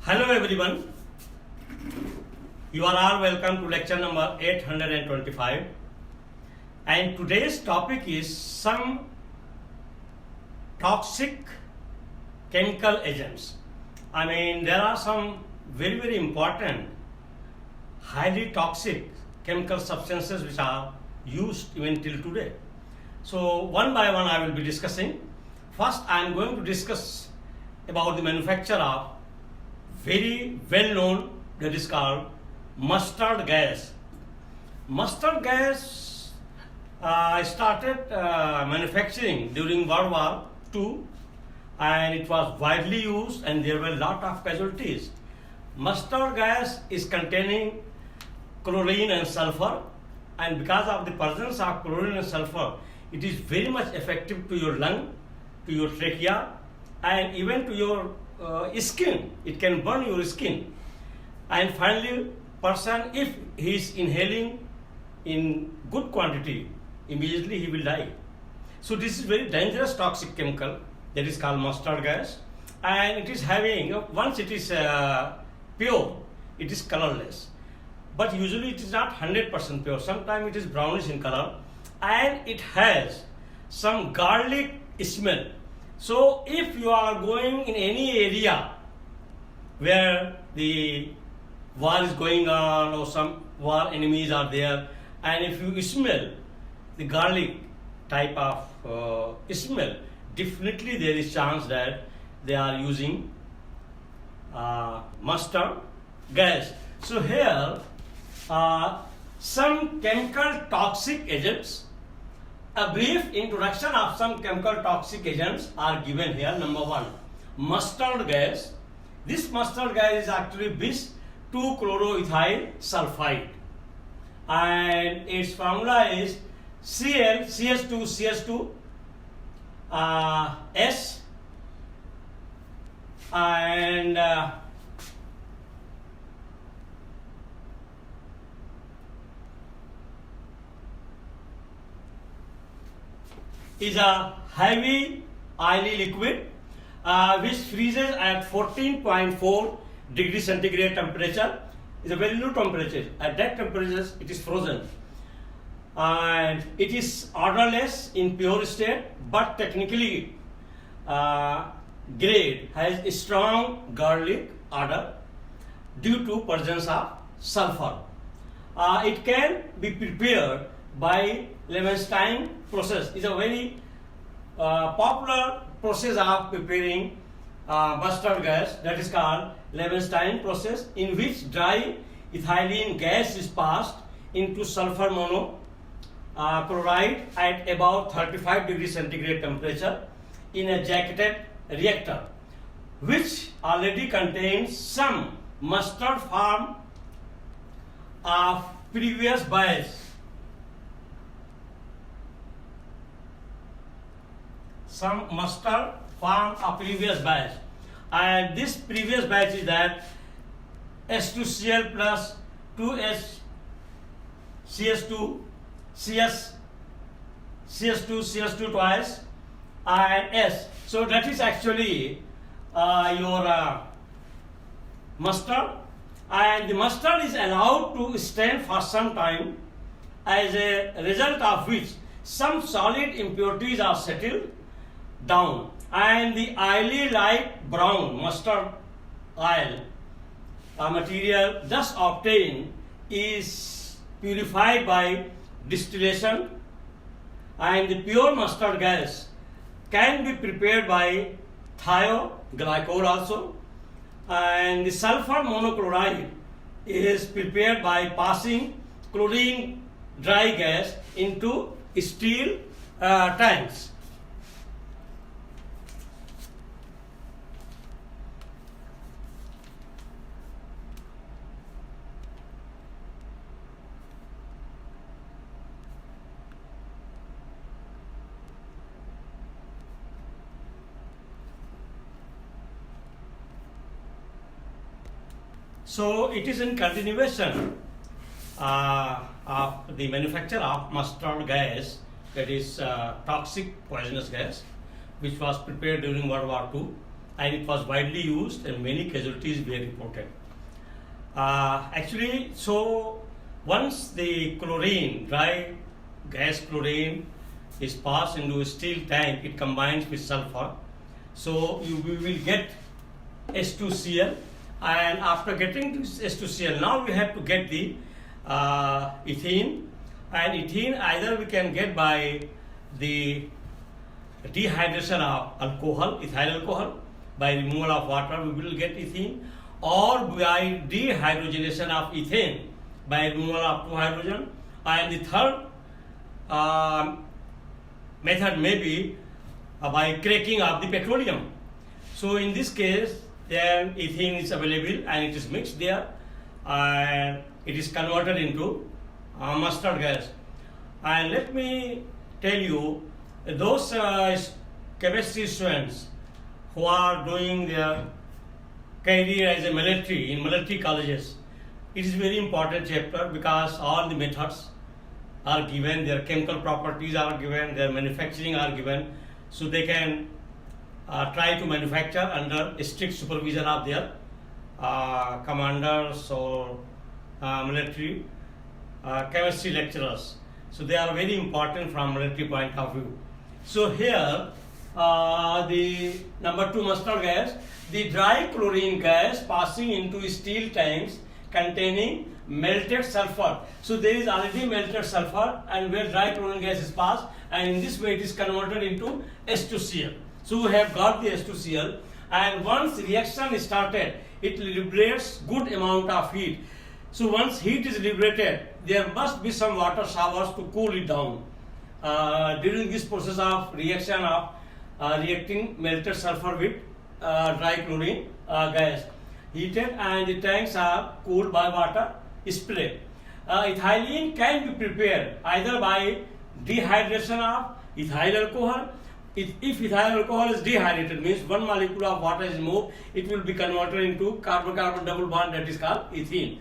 Hello everyone, you are all welcome to lecture number 825, and today's topic is some toxic chemical agents. There are some very important highly toxic chemical substances which are used even till today. So one by one I will be discussing. First I am going to discuss about the manufacture of very well known, that is called mustard gas. Mustard gas started manufacturing during World War II, and it was widely used and there were a lot of casualties. Mustard gas is containing chlorine and sulfur, and because of the presence of chlorine and sulfur, it is very much effective to your lung, to your trachea, and even to your skin. It can burn your skin. And finally, person, if he is inhaling in good quantity, immediately he will die. So this is very dangerous toxic chemical that is called mustard gas, and it is having, once it is pure, it is colorless, but usually it is not 100% pure. Sometimes it is brownish in color, and it has some garlic smell. So if you are going in any area where the war is going on or some war enemies are there, and if you smell the garlic type of smell, definitely there is chance that they are using mustard gas. So here some chemical toxic agents. A brief introduction of some chemical toxic agents are given here. Number one, mustard gas. This mustard gas is actually bis 2-chloroethyl sulfide, and its formula is Cl CH2 S, and is a heavy oily liquid which freezes at 14.4 degrees centigrade temperature. Is a very low temperature. At that temperature it is frozen, and it is odorless in pure state, but technically grade has a strong garlic odor due to presence of sulfur. It can be prepared by Levenstein process. Is a very popular process of preparing mustard gas, that is called Levenstein process, in which dry ethylene gas is passed into sulfur monochloride at about 35 degrees centigrade temperature in a jacketed reactor, which already contains some mustard form of previous batch. Some mustard form a previous batch, and this previous batch is that S2Cl plus 2H CS2 twice and S. So that is actually your mustard, and the mustard is allowed to stand for some time, as a result of which some solid impurities are settled down, and the oily light brown mustard oil material thus obtained is purified by distillation, and the pure mustard gas can be prepared by thioglycol also, and the sulfur monochloride is prepared by passing chlorine dry gas into steel tanks. So it is in continuation of the manufacture of mustard gas, that is toxic poisonous gas, which was prepared during World War II, and it was widely used and many casualties were reported. Actually, so once the chlorine, dry gas chlorine, is passed into a steel tank, it combines with sulfur. So we will get H2Cl, and after getting this H2Cl, now we have to get the ethene, and ethene either we can get by the dehydration of alcohol, ethyl alcohol, by removal of water we will get ethene, or by dehydrogenation of ethane by removal of 2 hydrogen, and the third method may be by cracking of the petroleum. So in this case, then ethene is available and it is mixed there, and it is converted into mustard gas. And let me tell you, those chemistry students who are doing their career as a military in military colleges, it is very important chapter because all the methods are given, their chemical properties are given, their manufacturing are given, so they can try to manufacture under strict supervision of their commanders or military chemistry lecturers. So they are very important from military point of view. So here the number 2 mustard gas, the dry chlorine gas passing into steel tanks containing melted sulfur. So there is already melted sulfur, and where dry chlorine gas is passed, and in this way it is converted into H2Cl. So we have got the H2Cl, and once reaction is started, it liberates good amount of heat. So once heat is liberated, there must be some water showers to cool it down. During this process of reaction of reacting melted sulfur with dry chlorine gas, heated, and the tanks are cooled by water spray. Ethylene can be prepared either by dehydration of ethyl alcohol. If ethyl alcohol is dehydrated, means one molecule of water is moved, it will be converted into carbon-carbon double bond, that is called ethene.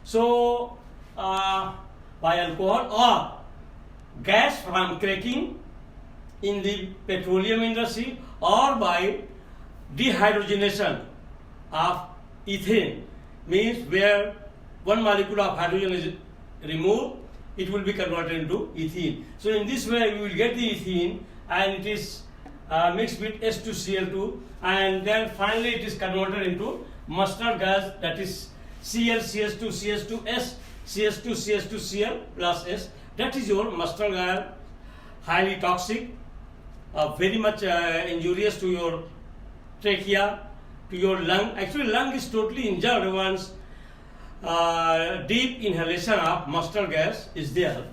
So by alcohol or gas from cracking in the petroleum industry, or by dehydrogenation of ethane, means where one molecule of hydrogen is removed, it will be converted into ethene. So in this way we will get the ethene, and it is mixed with H2Cl2, and then finally it is converted into mustard gas, that is Cl, CH2, CH2S, CH2, CH2Cl plus S. That is your mustard gas, highly toxic, very much injurious to your trachea, to your lung. Actually, lung is totally injured once deep inhalation of mustard gas is there.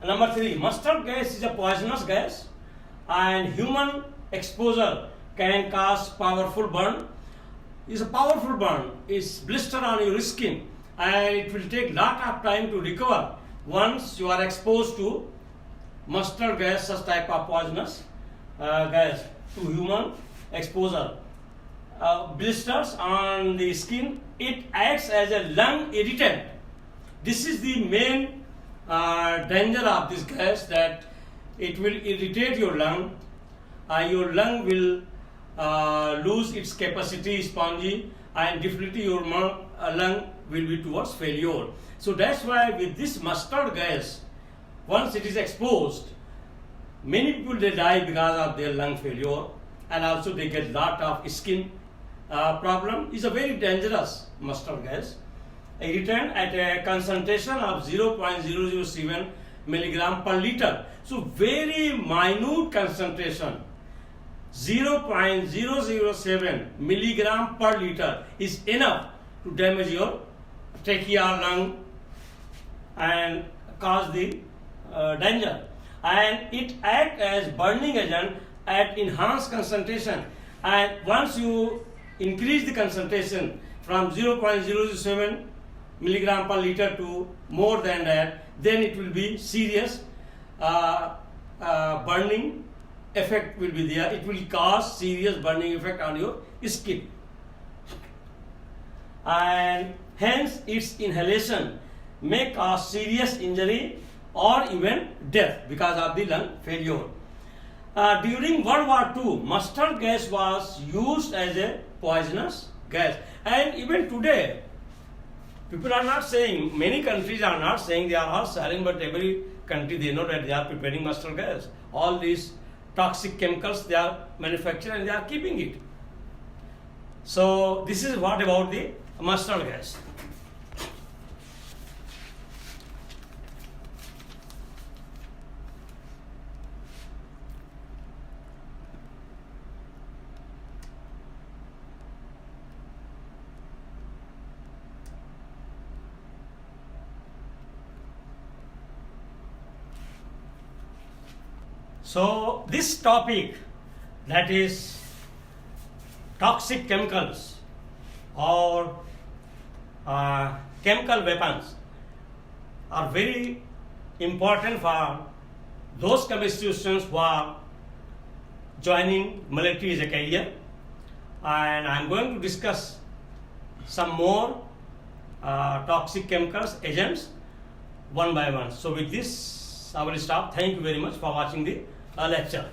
Number 3, mustard gas is a poisonous gas, and human exposure can cause powerful burn. It's a powerful burn, it's blister on your skin, and it will take lot of time to recover once you are exposed to mustard gas, such type of poisonous gas to human exposure. Blisters on the skin, it acts as a lung irritant. This is the main danger of this gas, that it will irritate your lung. Your lung will lose its capacity, spongy, and definitely your lung will be towards failure. So that's why with this mustard gas, once it is exposed, many people they die because of their lung failure, and also they get lot of skin problem. Is a very dangerous mustard gas, irritant at a concentration of 0.007 milligram per liter. So very minute concentration, 0.007 milligram per liter is enough to damage your trachea, lung, and cause the danger. And it acts as burning agent at enhanced concentration, and once you increase the concentration from 0.007 milligram per liter to more than that, then it will be serious burning effect will be there. It will cause serious burning effect on your skin, and hence its inhalation may cause serious injury or even death because of the lung failure. during World War II, mustard gas was used as a poisonous gas. And even today, people are not saying, many countries are not saying they are all selling, but every country they know that they are preparing mustard gas. All these toxic chemicals they are manufacturing and they are keeping it. So this is what about the mustard gas. So this topic, that is toxic chemicals or chemical weapons, are very important for those chemistry students who are joining military as a career. And I am going to discuss some more toxic chemicals, agents, one by one. So with this, I will stop. Thank you very much for watching the lecture.